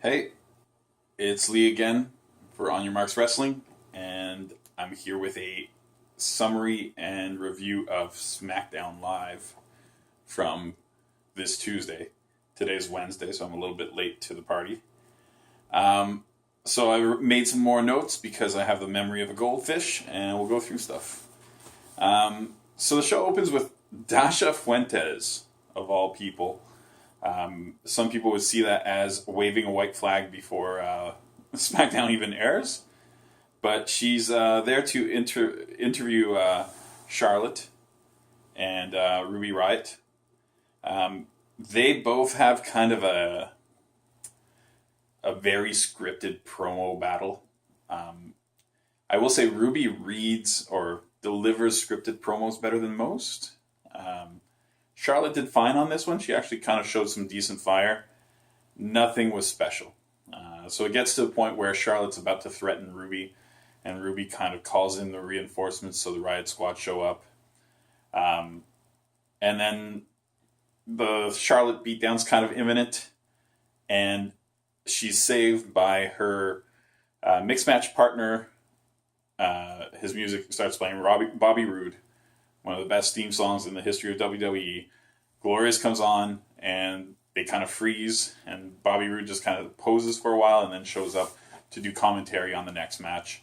Hey, it's Lee again for On Your Marks Wrestling, and I'm here with a summary and review of Smackdown Live from this Tuesday. Today's Wednesday, so I'm a little bit late to the party. So I made some more notes because I have the memory of a goldfish, and we'll go through stuff. So the show opens with Dasha Fuentes, of all people. Some people would see that as waving a white flag before SmackDown even airs. But she's there to interview Charlotte and Ruby Riott. They both have kind of a very scripted promo battle. I will say Ruby reads or delivers scripted promos better than most. Charlotte did fine on this one. She actually kind of showed some decent fire. Nothing was special. So it gets to the point where Charlotte's about to threaten Ruby, and Ruby kind of calls in the reinforcements so the Riot Squad show up. And then the Charlotte beatdown's kind of imminent, and she's saved by her mixed match partner. His music starts playing, Bobby Roode, one of the best theme songs in the history of WWE. Glorious comes on, and they kind of freeze, and Bobby Roode just kind of poses for a while and then shows up to do commentary on the next match.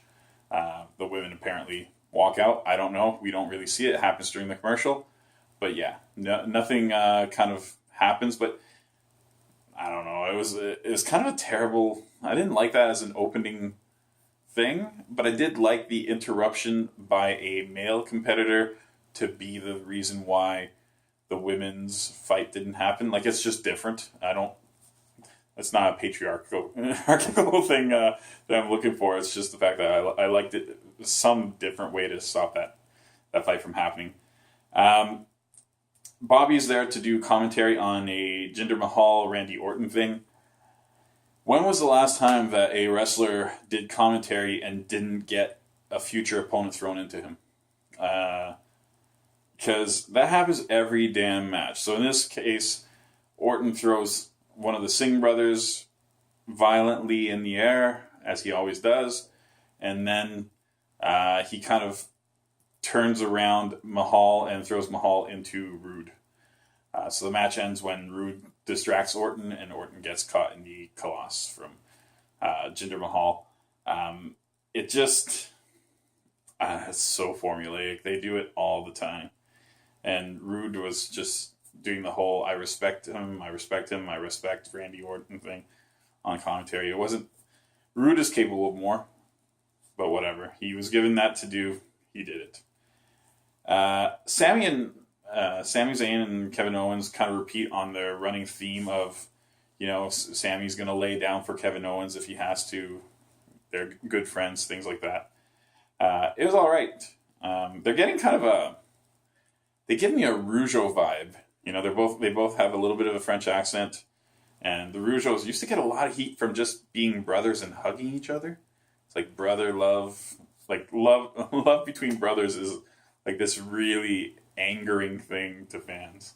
The women apparently walk out. I don't know. We don't really see it. It happens during the commercial. But yeah, nothing kind of happens, but I don't know. It was kind of a terrible... I didn't like that as an opening thing, but I did like the interruption by a male competitor to be the reason why the women's fight didn't happen. Like, it's just different. It's not a patriarchal thing that I'm looking for. It's just the fact that I liked it, some different way to stop that fight from happening. Bobby's there to do commentary on a Jinder Mahal, Randy Orton thing. When was the last time that a wrestler did commentary and didn't get a future opponent thrown into him? Because that happens every damn match. So in this case, Orton throws one of the Singh brothers violently in the air, as he always does, and then he kind of turns around Mahal and throws Mahal into Roode. So the match ends when Roode distracts Orton, and Orton gets caught in the Colossus from Jinder Mahal. It just... it's so formulaic. They do it all the time. And Roode was just doing the whole I respect him, I respect Randy Orton thing on commentary. It wasn't... Roode is capable of more, but whatever. He was given that to do. He did it. Sami Zayn and Kevin Owens kind of repeat on their running theme of, Sami's going to lay down for Kevin Owens if he has to. They're good friends, things like that. It was all right. They're getting kind of they give me a Rougeau vibe. They both have a little bit of a French accent, and the Rougeaus used to get a lot of heat from just being brothers and hugging each other. It's like brother love, like love between brothers is like this really angering thing to fans.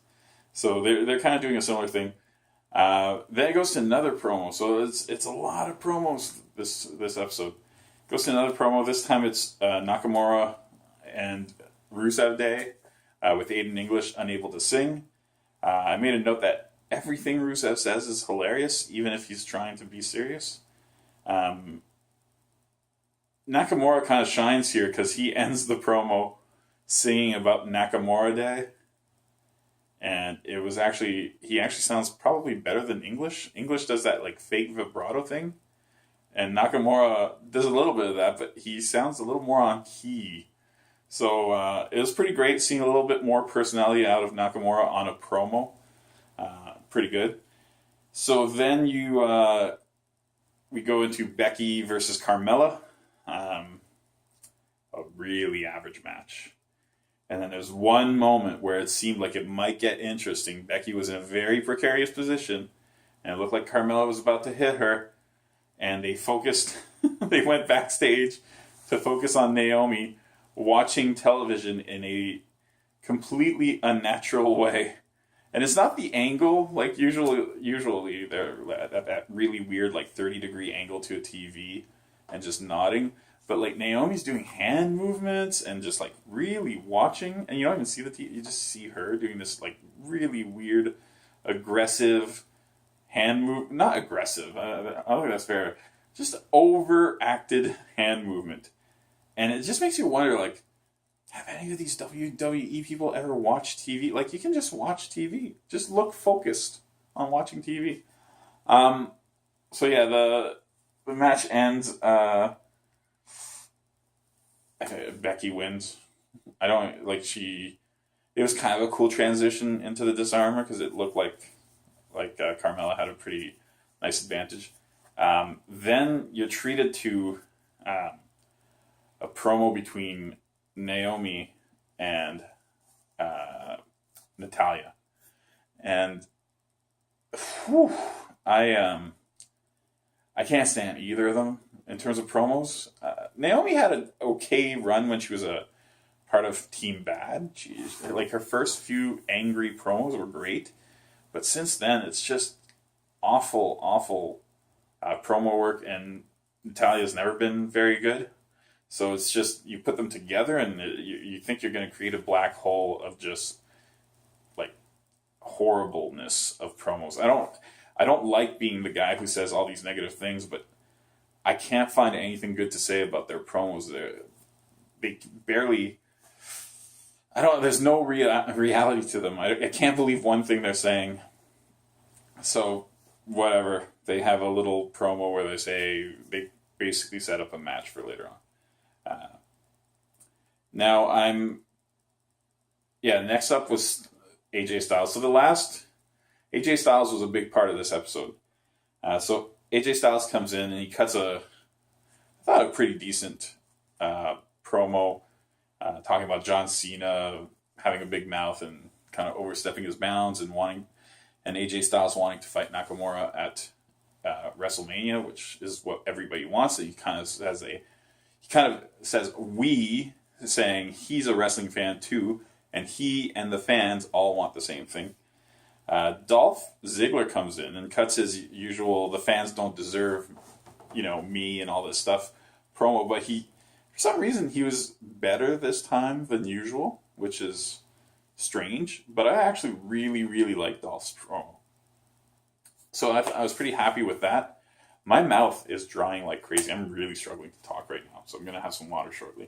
So they're kind of doing a similar thing. Then it goes to another promo. So it's a lot of promos this episode. Goes to another promo. This time it's Nakamura and Rusev Day with Aiden English unable to sing. I made a note that everything Rusev says is hilarious, even if he's trying to be serious. Nakamura kind of shines here because he ends the promo singing about Nakamura Day. And he actually sounds probably better than English. English does that like fake vibrato thing. And Nakamura does a little bit of that, but he sounds a little more on key. So it was pretty great seeing a little bit more personality out of Nakamura on a promo. Pretty good. So then we go into Becky versus Carmella. A really average match. And then there's one moment where it seemed like it might get interesting. Becky was in a very precarious position, and it looked like Carmella was about to hit her. And they went backstage to focus on Naomi watching television in a completely unnatural way. And it's not the angle, like usually they're at that really weird, like 30-degree angle to a TV and just nodding. But like Naomi's doing hand movements and just like really watching, and you don't even see the TV, you just see her doing this like really weird, aggressive hand move. Not aggressive, I don't think that's fair. Just overacted hand movement. And it just makes you wonder, like, have any of these WWE people ever watched TV? Like, you can just watch TV. Just look focused on watching TV. So yeah, the match ends. Becky wins. I don't like she. It was kind of a cool transition into the disarmor because it looked like Carmella had a pretty nice advantage. Then you're treated to a promo between Naomi and Natalia, and whew, I can't stand either of them in terms of promos. Naomi had an okay run when she was a part of Team Bad. Like her first few angry promos were great, but since then it's just awful promo work, and Natalia's never been very good. So it's just, you put them together and you think you're going to create a black hole of just like horribleness of promos. I don't like being the guy who says all these negative things, but I can't find anything good to say about their promos. They barely, there's no reality to them. I can't believe one thing they're saying. So whatever, they have a little promo where they basically set up a match for later on. Next up was AJ Styles. So the last, AJ Styles was a big part of this episode. So AJ Styles comes in and he cuts I thought a pretty decent promo, talking about John Cena having a big mouth and kind of overstepping his bounds and AJ Styles wanting to fight Nakamura at WrestleMania, which is what everybody wants. So he kind of says we, saying he's a wrestling fan too, and he and the fans all want the same thing. Dolph Ziggler comes in and cuts his usual "the fans don't deserve, me" and all this stuff promo, but for some reason he was better this time than usual, which is strange. But I actually really, really liked Dolph's promo, so I was pretty happy with that. My mouth is drying like crazy. I'm really struggling to talk right now, so I'm going to have some water shortly.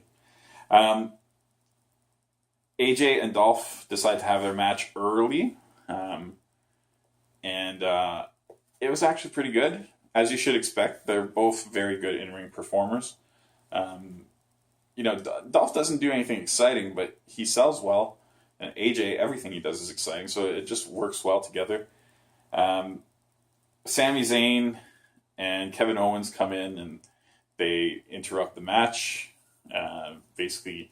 AJ and Dolph decide to have their match early, and it was actually pretty good, as you should expect. They're both very good in-ring performers. Dolph doesn't do anything exciting, but he sells well, and AJ, everything he does is exciting, so it just works well together. Sami Zayn and Kevin Owens come in and they interrupt the match, basically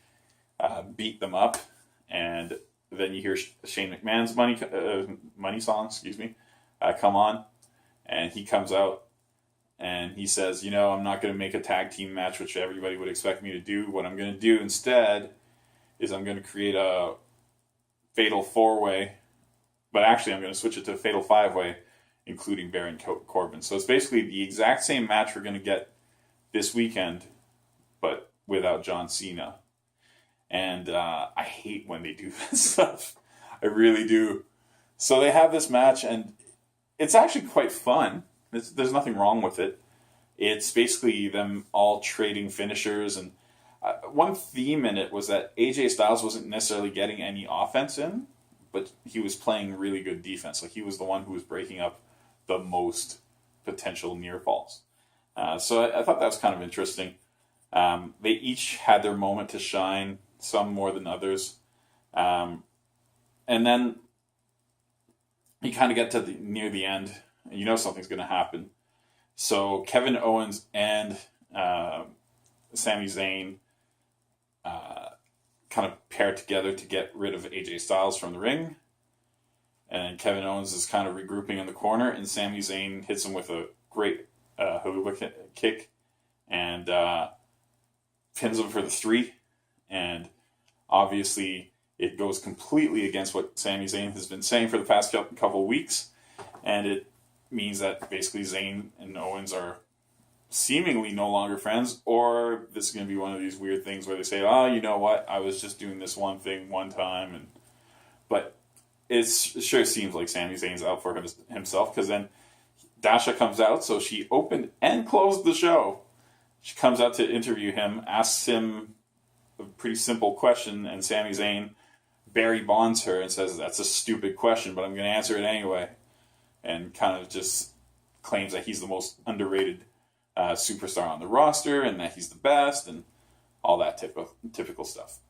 beat them up, and then you hear Shane McMahon's money song, come on, and he comes out and he says, I'm not going to make a tag team match, which everybody would expect me to do. What I'm going to do instead is I'm going to create a fatal 4-way, but actually I'm going to switch it to a fatal 5-way, including Baron Corbin. So it's basically the exact same match we're going to get this weekend, but without John Cena. And I hate when they do that stuff. I really do. So they have this match, and it's actually quite fun. There's nothing wrong with it. It's basically them all trading finishers, and one theme in it was that AJ Styles wasn't necessarily getting any offense in, but he was playing really good defense. Like, he was the one who was breaking up the most potential near falls. So I thought that was kind of interesting. They each had their moment to shine, some more than others. And then you kind of get to near the end, and something's going to happen. So Kevin Owens and Sami Zayn kind of pair together to get rid of AJ Styles from the ring. And Kevin Owens is kind of regrouping in the corner, and Sami Zayn hits him with a great haluva kick and pins him for the 3. And obviously, It goes completely against what Sami Zayn has been saying for the past couple of weeks, and it means that basically Zayn and Owens are seemingly no longer friends, or this is going to be one of these weird things where they say, "Oh, you know what? I was just doing this one thing one time," but it sure seems like Sami Zayn's out for himself, because then Dasha comes out, so she opened and closed the show. She comes out to interview him, asks him a pretty simple question, and Sami Zayn Barry Bonds her and says, "That's a stupid question, but I'm going to answer it anyway," and kind of just claims that he's the most underrated superstar on the roster, and that he's the best, and all that typical stuff.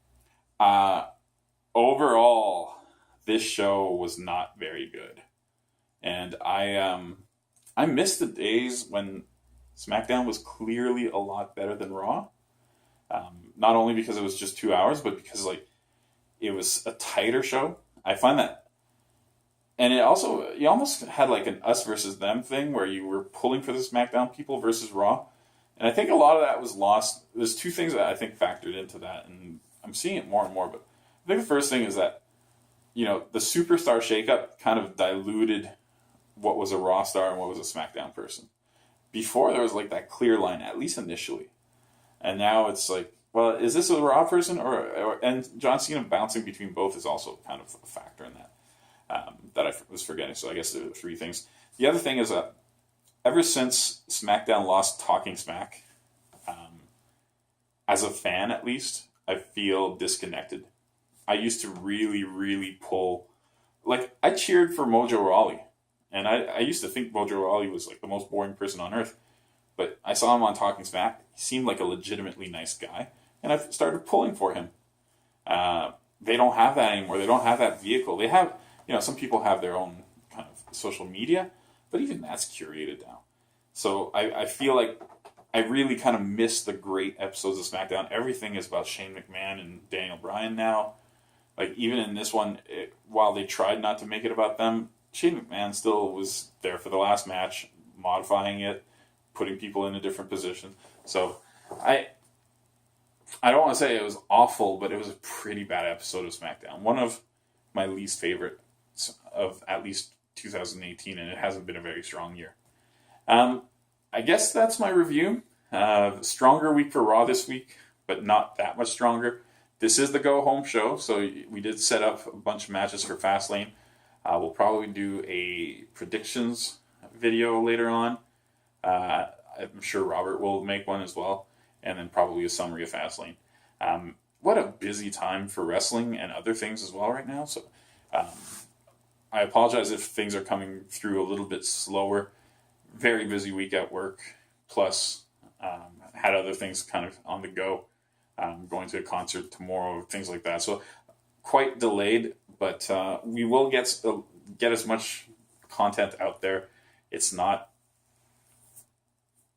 Overall, this show was not very good, and I miss the days when SmackDown was clearly a lot better than Raw. Not only because it was just 2 hours, but because it was a tighter show. I find that, and you almost had like an us versus them thing where you were pulling for the SmackDown people versus Raw, and I think a lot of that was lost. There's two things that I think factored into that, and I'm seeing it more and more. But I think the first thing is that the superstar shakeup kind of diluted what was a Raw star and what was a SmackDown person. Before there was like that clear line, at least initially, and now it's like, well, is this a Raw person and John Cena bouncing between both is also kind of a factor in that that I was forgetting. So I guess there are three things. The other thing is that ever since SmackDown lost Talking Smack, as a fan at least, I feel disconnected. I used to really, really pull, like I cheered for Mojo Rawley, and I used to think Mojo Rawley was like the most boring person on earth, but I saw him on Talking Smack. He seemed like a legitimately nice guy, and I started pulling for him. They don't have that anymore. They don't have that vehicle. They have, some people have their own kind of social media, but even that's curated now. So I feel like I really kind of miss the great episodes of SmackDown. Everything is about Shane McMahon and Daniel Bryan now. Like, even in this one, while they tried not to make it about them, Shane McMahon still was there for the last match, modifying it, putting people in a different position. So I don't want to say it was awful, but it was a pretty bad episode of SmackDown. One of my least favorites of at least 2018, and it hasn't been a very strong year. I guess that's my review. Stronger week for Raw this week, but not that much stronger. This is the go-home show, so we did set up a bunch of matches for Fastlane. We'll probably do a predictions video later on. I'm sure Robert will make one as well, and then probably a summary of Fastlane. What a busy time for wrestling and other things as well right now. So I apologize if things are coming through a little bit slower. Very busy week at work, plus had other things kind of on the go. Going to a concert tomorrow, things like that. So quite delayed, but we will get as much content out there. It's not,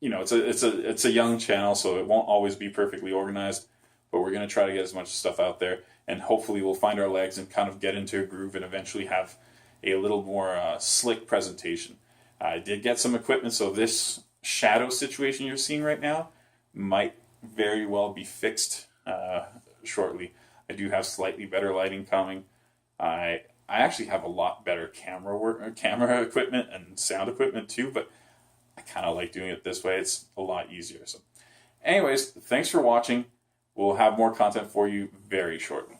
it's a young channel, so it won't always be perfectly organized, but we're going to try to get as much stuff out there, and hopefully we'll find our legs and kind of get into a groove and eventually have a little more slick presentation. I did get some equipment, so this shadow situation you're seeing right now might very well be fixed shortly. I do have slightly better lighting coming. I actually have a lot better camera equipment and sound equipment too, but I kind of like doing it this way. It's a lot easier. So anyways, thanks for watching. We'll have more content for you very shortly.